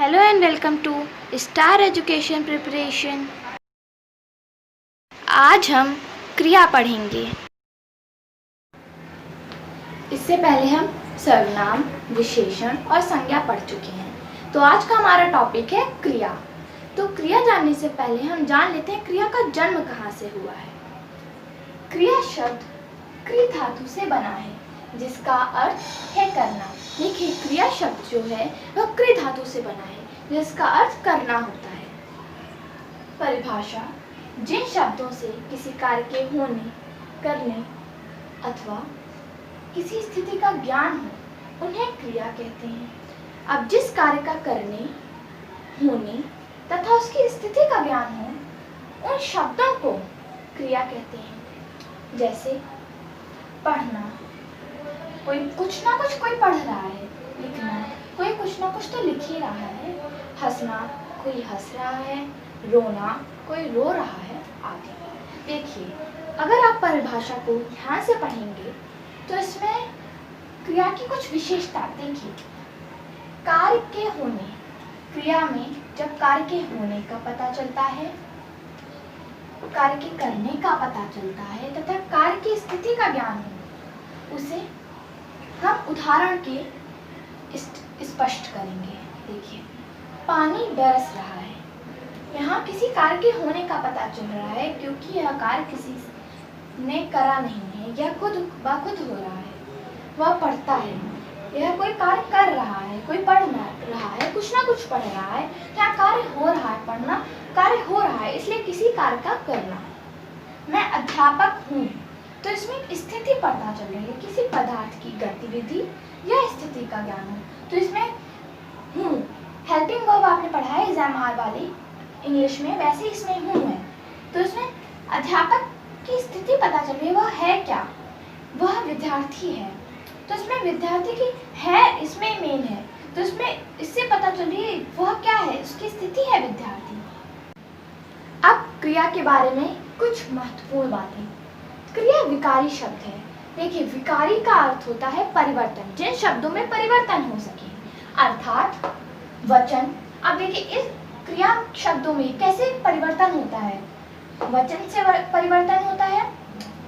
Hello and welcome to star education preparation. आज हम क्रिया पढ़ेंगे। इससे पहले हम सर्वनाम, विशेषण और संज्ञा पढ़ चुके हैं। तो आज का हमारा टॉपिक है क्रिया। तो क्रिया जानने से पहले हम जान लेते हैं क्रिया का जन्म कहाँ से हुआ है। क्रिया शब्द क्रि धातु से बना है जिसका अर्थ है करना। देखिए, क्रिया शब्द जो है वह क्रि धातु से बना है जिसका अर्थ करना होता है। परिभाषा: जिन शब्दों से किसी कार्य के होने, करने अथवा किसी स्थिति का ज्ञान हो उन्हें क्रिया कहते हैं। अब जिस कार्य का करने, होने तथा उसकी स्थिति का ज्ञान हो उन शब्दों को क्रिया कहते हैं। जैसे पढ़ना, कोई कुछ ना कुछ कोई पढ़ रहा है। लिखना, कोई कुछ ना कुछ तो लिख ही रहा है। हंसना, कोई हंस रहा है। रोना, कोई रो रहा है आदि। देखिए, अगर आप परिभाषा को ध्यान से पढ़ेंगे तो इसमें क्रिया की कुछ विशेषता देखिए। कार्य के होने, क्रिया में जब कार्य के होने का पता चलता है, कार्य के करने का पता चलता है तथा कार्य की स्थिति का ज्ञान हो, उसे हम उदाहरण के स्पष्ट करेंगे। देखिए, पानी बरस रहा है। यहाँ किसी कार्य के होने का पता चल रहा है क्योंकि यह कार्य किसी ने करा नहीं है, यह खुद ब खुद हो रहा है। वह पढ़ता है, यह कोई कार्य कर रहा है, कोई पढ़ रहा है, कुछ ना कुछ पढ़ रहा है। यहाँ कार्य हो रहा है, पढ़ना कार्य हो रहा है, इसलिए किसी कार्य का करना। मैं अध्यापक हूँ, तो इसमें स्थिति पता चल रही है, किसी पदार्थ की गतिविधि या स्थिति का ज्ञान हो। तो इसमें हूँ, हेल्पिंग वर्ब आपने पढ़ा है एग्जाम आर वाली इंग्लिश में, वैसे इसमें हूँ है। तो इसमें अध्यापक की स्थिति पता चल रही है, वह है क्या, वह विद्यार्थी है। तो इसमें विद्यार्थी की है इसमें मेन है, तो इसमें इससे पता चल रही है वह क्या है, उसकी स्थिति है विद्यार्थी। अब क्रिया के बारे में कुछ महत्वपूर्ण बातें। क्रिया विकारी शब्द है। देखिए, विकारी का अर्थ होता है परिवर्तन, जिन शब्दों में परिवर्तन हो सके, अर्थात वचन। अब देखिए, इस क्रिया शब्दों में कैसे परिवर्तन होता है। वचन से परिवर्तन होता है,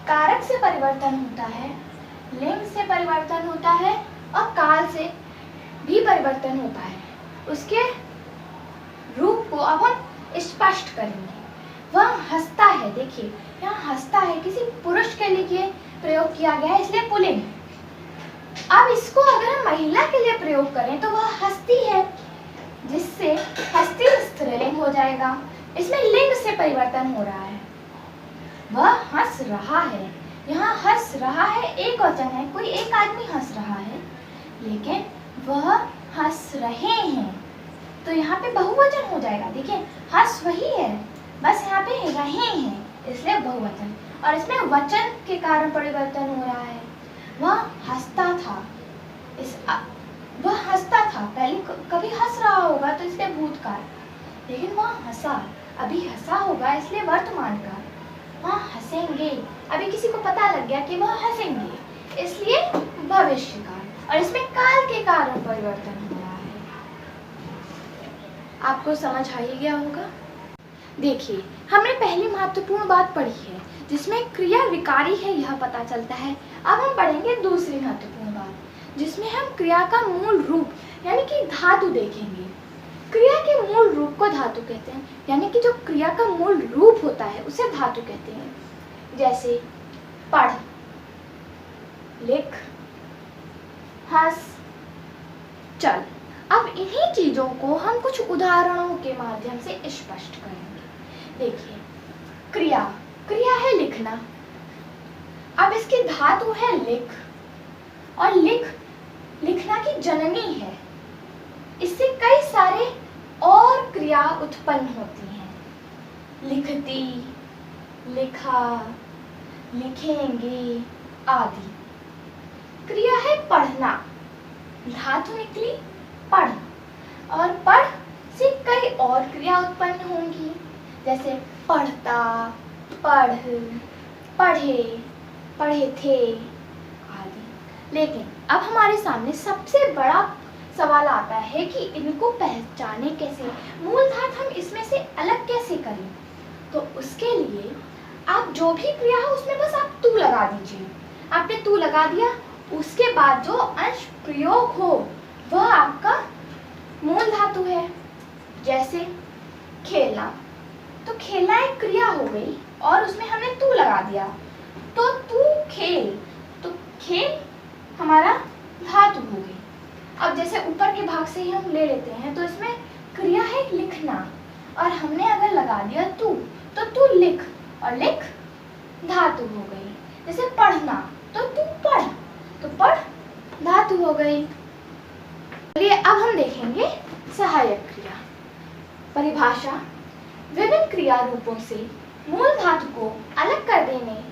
कारक से परिवर्तन होता है, लिंग से परिवर्तन होता है और काल से भी परिवर्तन होता है। उसके रूप को अब हम स्पष्ट करेंगे। वह हंसता है। देखिए, यहाँ हंसता है किसी पुरुष के लिए प्रयोग किया गया है, इसलिए पुल्लिंग। अब इसको अगर हम महिला के लिए प्रयोग करें तो वह हंसती है, जिससे हंसती स्त्रीलिंग हो जाएगा। इसमें लिंग से परिवर्तन हो रहा है। वह हंस रहा है, यहाँ हंस रहा है एक वचन है, कोई एक आदमी हंस रहा है, लेकिन वह हंस रहे हैं, तो यहाँ पे बहुवचन हो जाएगा। देखिए, हंस वही है, बस यहाँ पे रहे हैं, इसलिए बहुवचन। और इसमें वचन के कारण परिवर्तन हो रहा है। वह हंसता था, वह हंसता था, पहले कभी हंस रहा होगा तो इसलिए भूतकाल, लेकिन वह हंसा, अभी हंसा होगा इसलिए वर्तमान काल। वह हंसेंगे, अभी किसी को पता लग गया कि वह हंसेंगे, इसलिए भविष्य काल। और इसमें काल के कारण परिवर्तन हो रहा है। आपको समझ आ ही गया होगा। देखिए, हमने पहली महत्वपूर्ण बात पढ़ी है जिसमें क्रिया विकारी है यह पता चलता है। अब हम पढ़ेंगे दूसरी महत्वपूर्ण बात, जिसमें हम क्रिया का मूल रूप यानी कि धातु देखेंगे। क्रिया के मूल रूप को धातु कहते हैं, यानी कि जो क्रिया का मूल रूप होता है उसे धातु कहते हैं। जैसे पढ़, लिख, हंस, चल। अब इन्हीं चीजों को हम कुछ उदाहरणों के माध्यम से स्पष्ट करेंगे। देखिए, क्रिया है लिखना। अब इसकी धातु है लिख, और लिखना की जननी है। इससे कई सारे और क्रिया उत्पन्न होती हैं। लिखती, लिखा, लिखेंगे आदि। क्रिया है पढ़ना, धातु निकली पढ़, और पढ़ से कई और क्रिया उत्पन्न होंगी, जैसे पढ़ता, पढ़, पढ़े, पढ़े थे आदि। लेकिन अब हमारे सामने सवाल आता है कि इनको पहचाने कैसे, मूल धातु हम इसमें से अलग कैसे करें। तो उसके लिए आप जो भी क्रिया हो उसमें बस आप तू लगा दीजिए। आपने तू लगा दिया, उसके बाद जो अंश प्रयोग हो वह आपका मूल धातु है। जैसे खेलना, तो खेलना एक क्रिया हो गई और उसमें हमने तू लगा दिया, तो तू खेल, तो खेल हमारा धातु हो गई। अब जैसे ऊपर के भाग से ही हम ले लेते हैं, तो इसमें क्रिया है लिखना और हमने अगर लगा दिया तू, तो तू लिख, और लिख धातु हो गई। जैसे पढ़ना, तो तू पढ़, तो पढ़ धातु हो गई। चलिए अब हम देखेंगे सहायक क्रिया। परिभाषा, विभिन्न क्रिया रूपों से मूल धातु को अलग कर देने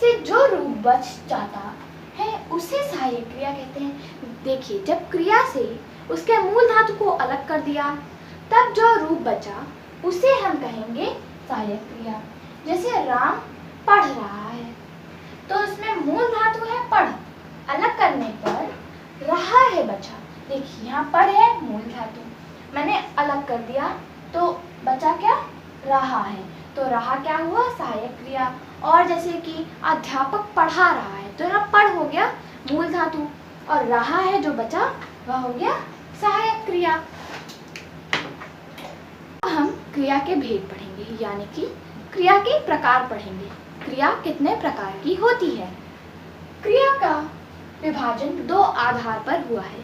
से जो रूप बच जाता है उसे सहायक क्रिया कहते हैं। देखिए, जब क्रिया से उसके मूल धातु को अलग कर दिया तब जो रूप बचा उसे हम कहेंगे सहायक क्रिया। जैसे राम पढ़ रहा है, तो इसमें मूल धातु है पढ़, अलग करने पर रहा है बचा। देखिए यहाँ पढ़ है मूल धातु, मैंने अलग कर दिया तो बचा क्या, रहा है, तो रहा क्या हुआ, सहायक क्रिया। और जैसे कि अध्यापक पढ़ा रहा है, तो यहाँ पढ़ हो गया मूल धातु और रहा है जो बचा वह हो गया सहायक क्रिया। अब हम क्रिया के भेद पढ़ेंगे, यानी कि क्रिया के प्रकार पढ़ेंगे। क्रिया कितने प्रकार की होती है। क्रिया का विभाजन दो आधार पर हुआ है।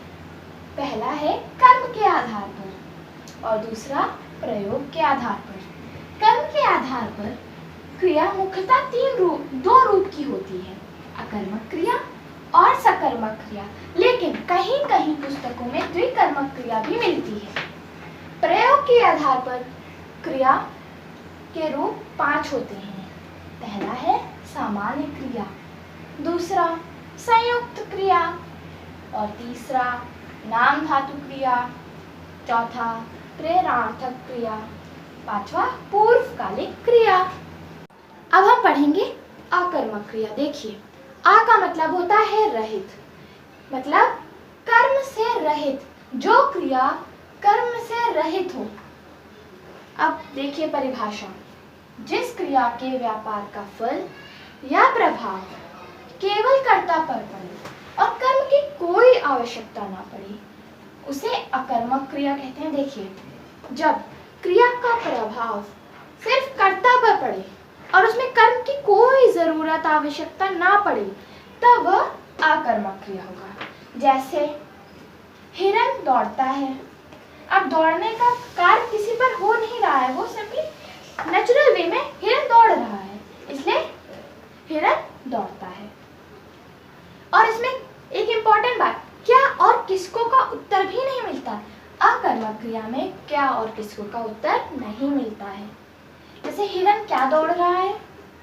पहला है कर्म के आधार पर और दूसरा प्रयोग के आधार पर। कर्म के आधार पर क्रिया मुख्यतः दो रूप की होती है, अकर्मक क्रिया और सकर्मक क्रिया, लेकिन कहीं कहीं पुस्तकों में द्विकर्मक क्रिया भी मिलती है। प्रयोग के आधार पर क्रिया के रूप 5 होते हैं। पहला है सामान्य क्रिया, दूसरा संयुक्त क्रिया और तीसरा नाम धातु क्रिया, चौथा प्रेरणार्थक क्रिया, पांचवा पूर्वकालिक क्रिया। अब हम पढ़ेंगे आकर्मक क्रिया। देखिए, आ का मतलब होता है रहित, मतलब कर्म से रहित, जो क्रिया कर्म से रहित हो। अब देखिए परिभाषा, जिस क्रिया के व्यापार का फल या प्रभाव केवल कर्ता पर पड़े और कर्म की कोई आवश्यकता ना पड़े उसे अकर्मक क्रिया कहते हैं। देखिए, जब क्रिया का प्रभाव सिर्फ कर्ता पर पड़े और उसमें कर्म की कोई जरूरत आवश्यकता ना पड़े तब वह आकर्मक क्रिया होगा। जैसे हिरन दौड़ता है, अब दौड़ने का कार्य किसी पर हो नहीं रहा है, वो सिंपली नेचुरल वे में हिरन दौड़ रहा है, इसलिए हिरन दौड़ता है। और इसमें एक इम्पॉर्टेंट बात, क्या और किसको का उत्तर भी नहीं मिलता। अकर्मक क्रिया में क्या और किसको का उत्तर नहीं मिलता है। जैसे हिरन क्या दौड़ रहा है,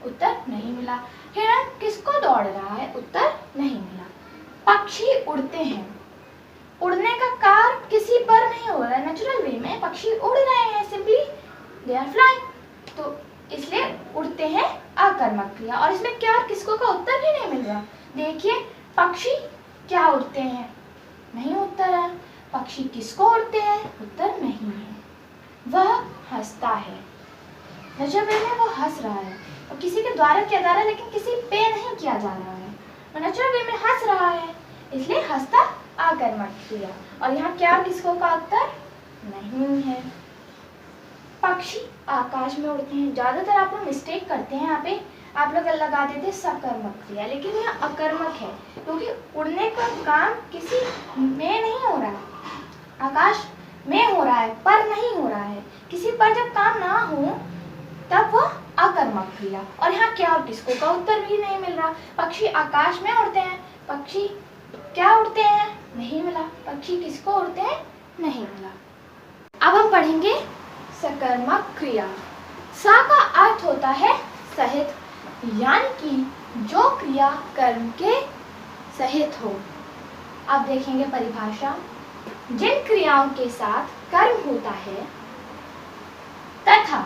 उत्तर नहीं मिला। हिरन किसको दौड़ रहा है, उत्तर नहीं मिला। पक्षी उड़ते हैं, उड़ने का कार्य किसी पर नहीं हो रहा है, नेचुरल वे में पक्षी उड़ रहे हैं, सिंपली दे आर फ्लाइंग, तो इसलिए उड़ते हैं अकर्मक क्रिया। और इसमें क्या और किसको का उत्तर भी नहीं मिल रहा। देखिए, पक्षी क्या उड़ते हैं, नहीं उत्तर है। पक्षी किसको उड़ते हैं, उत्तर नहीं है। वह हंसता है, नेचुरल वे में वो हंस रहा है और किसी के द्वारा किया जा रहा है, लेकिन किसी पे नहीं किया जा रहा है, वो नेचुरल वे में हंस रहा है, इसलिए हंसता आकर्मक क्रिया। और यहाँ क्या किसको का उत्तर नहीं है। पक्षी आकाश में उड़ते हैं, ज्यादातर आप लोग मिस्टेक करते हैं, यहाँ पे आप लोग लगा देते हैं सकर्मक क्रिया, लेकिन यह अकर्मक है क्योंकि उड़ने का काम किसी में नहीं हो रहा, आकाश में हो रहा है, पर नहीं हो रहा है। किसी पर जब काम ना हो तब वह अकर्मक क्रिया। और यहाँ क्या और किसको का उत्तर भी नहीं मिल रहा। पक्षी आकाश में उड़ते हैं, पक्षी क्या उड़ते हैं, नहीं मिला। पक्षी किसको उड़ते हैं, नहीं मिला। अब हम पढ़ेंगे सकर्मक क्रिया। सा का अर्थ होता है सहित, यानी कि जो क्रिया कर्म के सहित हो। अब देखेंगे परिभाषा, जिन क्रियाओं के साथ कर्म होता है तथा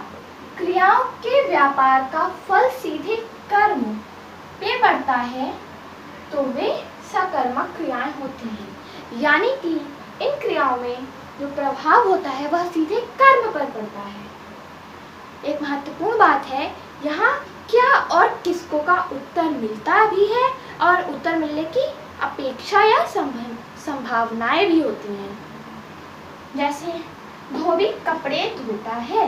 क्रियाओं के व्यापार का फल सीधे कर्म पे पड़ता है तो वे सकर्मक क्रियाएं होती हैं। यानी कि इन क्रियाओं में जो प्रभाव होता है वह सीधे कर्म पर पड़ता है। एक महत्वपूर्ण बात है यहाँ क्या और किसको का उत्तर मिलता भी है और उत्तर मिलने की अपेक्षा या संभावनाएं भी होती हैं। जैसे धोबी कपड़े धोता है,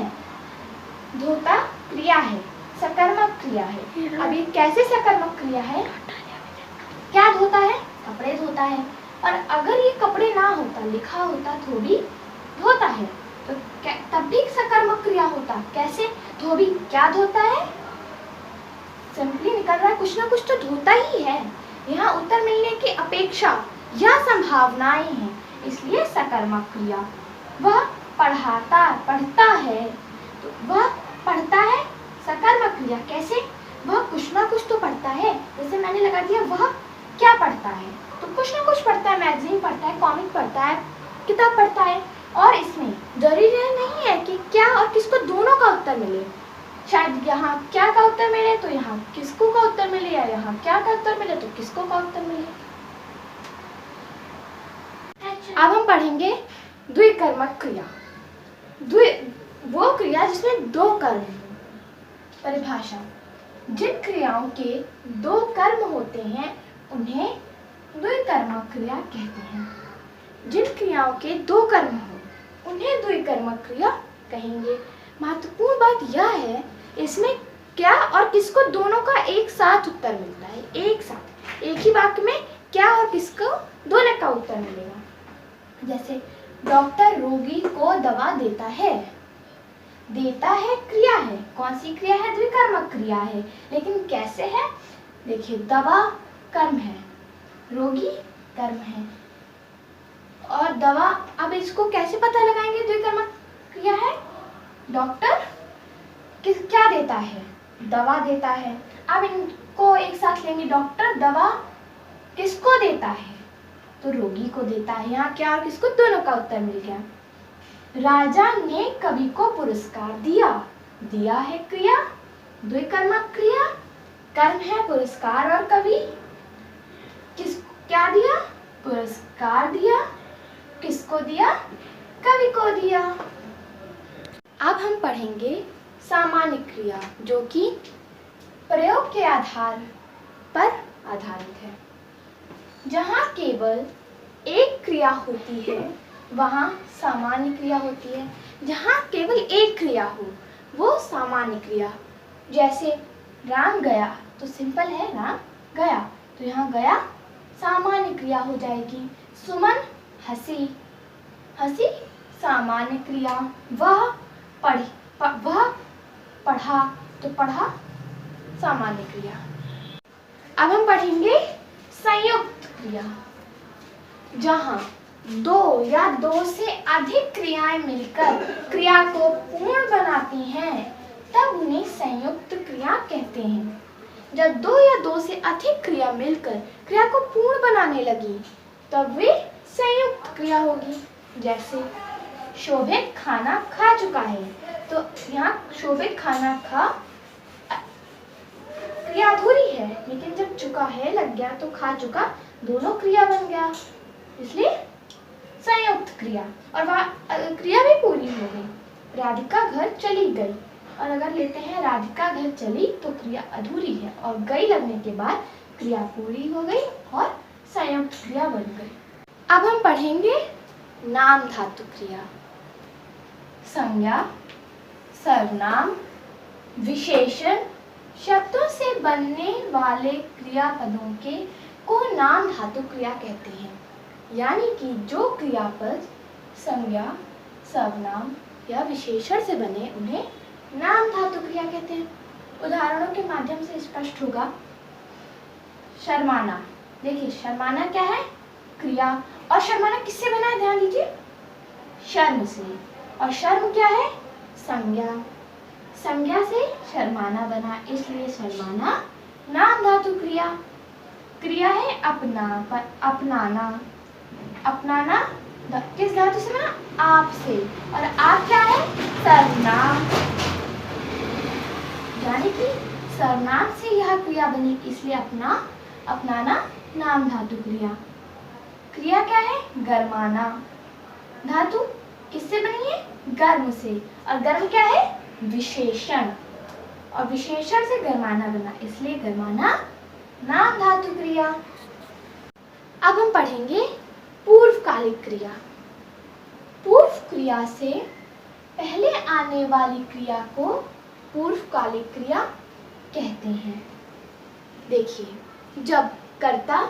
धोता क्रिया है, सकर्मक क्रिया है। अभी कैसे सकर्मक क्रिया है? क्या धोता है? कपड़े धोता है। और अगर ये कपड़े ना होता, लिखा होता धोबी धोता है, तो तब भी सकर्मक क्रिया होता। कैसे? धोबी क्या धोता है? सिंपली निकल रहा है कुछ ना कुछ तो धोता ही है। यहाँ उत्तर मिलने की अपेक्षा या संभावनाएं हैं, इसलिए सकर्मक क्रिया। वह पढ़ता है, तो वह पढ़ता है, सकर्मक क्रिया। कैसे? वह कुछ ना कुछ तो पढ़ता है। जैसे मैंने लगा दिया वह क्या पढ़ता है, तो कुछ ना कुछ पढ़ता है, मैगजीन पढ़ता है, कॉमिक पढ़ता है, किताब पढ़ता है। और इसमें जरूरी नहीं है कि क्या और किसको दोनों का उत्तर मिले। शायद यहाँ क्या का उत्तर मिले तो यहाँ किसको का उत्तर मिले, या यहाँ क्या का उत्तर मिले तो किसको का उत्तर मिले। अब हम पढ़ेंगे द्विकर्मक क्रिया। वो क्रिया जिसमें दो कर्म हो। परिभाषा: जिन क्रियाओं के दो कर्म होते हैं उन्हें द्विकर्मक क्रिया कहते हैं। जिन क्रियाओं के दो कर्म हो उन्हें द्विकर्मक क्रिया कहेंगे। महत्वपूर्ण बात यह है इसमें क्या और किसको दोनों का एक साथ उत्तर मिलता है। एक साथ एक ही वाक्य में क्या और किसको दोनों का उत्तर मिलेगा। जैसे डॉक्टर रोगी को दवा देता है। देता है क्रिया है। कौन सी क्रिया है? द्विकर्मक क्रिया है। लेकिन कैसे है? देखिए, दवा कर्म है, रोगी कर्म है और दवा। अब इसको कैसे पता लगाएंगे द्विकर्मक क्रिया है? डॉक्टर क्या देता है? दवा देता है। अब इनको एक साथ लेंगे। डॉक्टर दवा किसको देता है? तो रोगी को देता है। यहाँ क्या और किसको? दोनों का उत्तर मिल गया। राजा ने कवि को पुरस्कार दिया। दिया है क्रिया, द्विकर्मक क्रिया। कर्म है पुरस्कार और कवि। क्या दिया? पुरस्कार दिया। किसको दिया? कवि को दिया। अब हम पढ़ेंगे सामान्य क्रिया, जो कि प्रयोग के आधार पर आधारित है। जहाँ केवल एक क्रिया होती है वहाँ सामान्य क्रिया होती है। जहाँ केवल एक क्रिया हो वो सामान्य क्रिया। जैसे राम गया, तो सिंपल है, राम गया, तो यहाँ गया सामान्य क्रिया हो जाएगी। सुमन हंसी, हंसी सामान्य क्रिया। वह पढ़ा, तो पढ़ा सामान्य क्रिया। अब हम पढ़ेंगे संयुक्त क्रिया। जहाँ दो या दो से अधिक क्रियाएं मिलकर क्रिया को पूर्ण बनाती हैं तब उन्हें संयुक्त क्रिया कहते हैं। जब दो या दो से अधिक क्रिया मिलकर क्रिया को पूर्ण बनाने लगी तब वे संयुक्त क्रिया होगी। जैसे शोभित खाना खा चुका है, तो यहाँ शोभित खाना खा क्रिया अधूरी है, लेकिन जब चुका है लग गया तो खा चुका दोनों क्रिया बन गया, इसलिए संयुक्त क्रिया। और वह क्रिया भी पूरी हो गई। राधिका घर चली गई, और अगर लेते हैं राधिका घर चली तो क्रिया अधूरी है और गई लगने के बाद क्रिया पूरी हो गई और संयुक्त क्रिया बन गई। अब हम पढ़ेंगे नाम धातु क्रिया। संज्ञा, सर्वनाम, विशेषण शब्दों से बनने वाले क्रियापदों के को नाम धातु क्रिया कहते हैं। यानी कि जो क्रियापद संज्ञा, सर्वनाम या विशेषण से बने उन्हें नाम धातु क्रिया कहते हैं। उदाहरणों के माध्यम से स्पष्ट होगा। शर्माना, देखिए शर्माना क्या है? क्रिया। और शर्माना किससे बना है? ध्यान दीजिए, शर्म से। और शर्म क्या है? संज्ञा। संज्ञा से शर्माना बना, इसलिए शर्माना नाम धातु क्रिया। क्रिया है अपनाना। अपनाना किस धातु से बना? आप से। और आप क्या है? सर्वनाम। यानी कि सर्वनाम से यह क्रिया बनी, इसलिए अपनाना नाम धातु क्रिया। क्रिया क्या है? गरमाना। धातु किससे बनी है? गर्म से। और गर्म क्या है? विशेषण। और विशेषण से गरमाना बना, इसलिए गरमाना नाम धातु क्रिया। अब हम पढ़ेंगे पूर्वकालिक क्रिया। पूर्व क्रिया से पहले आने वाली क्रिया को पूर्वकालिक क्रिया कहते हैं। देखिए, जब कर्ता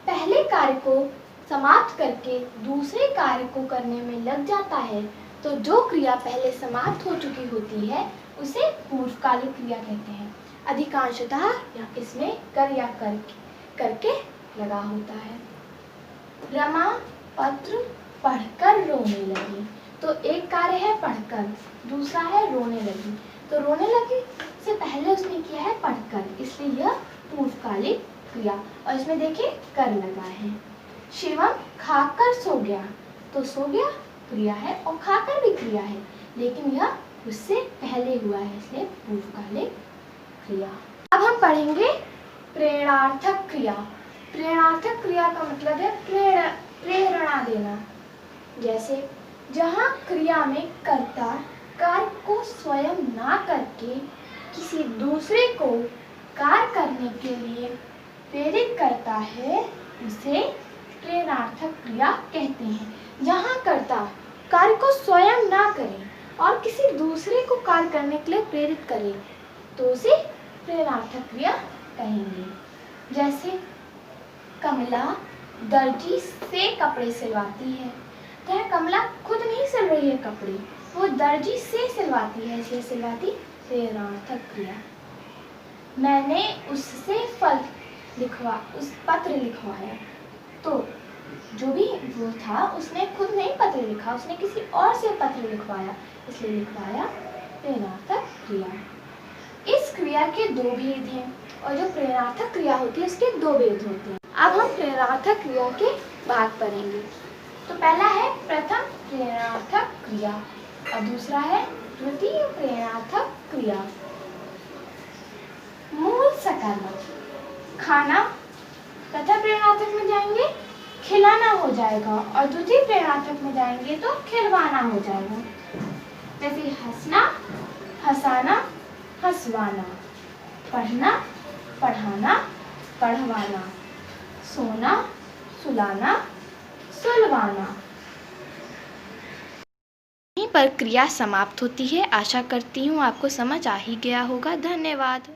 पहले कार्य को समाप्त करके दूसरे कार्य को करने में लग जाता है तो जो क्रिया पहले समाप्त हो चुकी होती है उसे पूर्वकालिक क्रिया कहते हैं। अधिकांशतः या इसमें कर या करके लगा होता है। रमा पत्र पढ़कर रोने लगी, तो एक कार्य है पढ़कर, दूसरा है रोने लगी। तो रोने लगी से पहले उसने किया है पढ़कर, इसलिए यह पूर्वकालिक क्रिया। और इसमें देखिए कर लगा है। शिवम खाकर सो गया, तो सो गया क्रिया है और खाकर भी क्रिया है, लेकिन यह उससे पहले हुआ है, इसलिए पूर्वकालिक क्रिया। अब हम पढ़ेंगे प्रेरणार्थक क्रिया। प्रेरणार्थक क्रिया का मतलब है प्रेरणा देना। जैसे जहाँ क्रिया में कर्ता कार्य को स्वयं ना करके किसी दूसरे को कार्य करने के लिए प्रेरित करता है उसे प्रेरणार्थक क्रिया कहते हैं। जहाँ कर्ता कार्य को स्वयं ना करे और किसी दूसरे को कार्य करने के लिए प्रेरित करे तो उसे प्रेरणार्थक क्रिया कहेंगे। जैसे कमला दर्जी से कपड़े सिलवाती है, तो यह कमला खुद नहीं सिल रही है कपड़े, वो दर्जी से सिलवाती है, इसलिए सिलवाती प्रेरणार्थक क्रिया। मैंने उससे उस पत्र लिखवाया, तो जो भी वो था उसने खुद नहीं पत्र लिखा, उसने किसी और से पत्र लिखवाया, इसलिए लिखवाया प्रेरणार्थक क्रिया। इस क्रिया के दो भेद हैं और जो प्रेरणार्थक क्रिया होती है उसके दो भेद होते हैं। अब हम प्रेरणार्थक क्रिया के भाग पढ़ेंगे। तो पहला है प्रथम प्रेरणार्थक क्रिया और दूसरा है द्वितीय प्रेरणार्थक क्रिया। मूल सकर्मक खाना प्रथम प्रेरणार्थक में जाएंगे खिलाना हो जाएगा और द्वितीय प्रेरणार्थक में जाएंगे तो खिलवाना हो जाएगा। जैसे हंसना हंसाना हंसवाना, पढ़ना पढ़ाना पढ़वाना, सोना सुलाना सुलवाना। यहीं पर क्रिया समाप्त होती है। आशा करती हूँ आपको समझ आ ही गया होगा। धन्यवाद।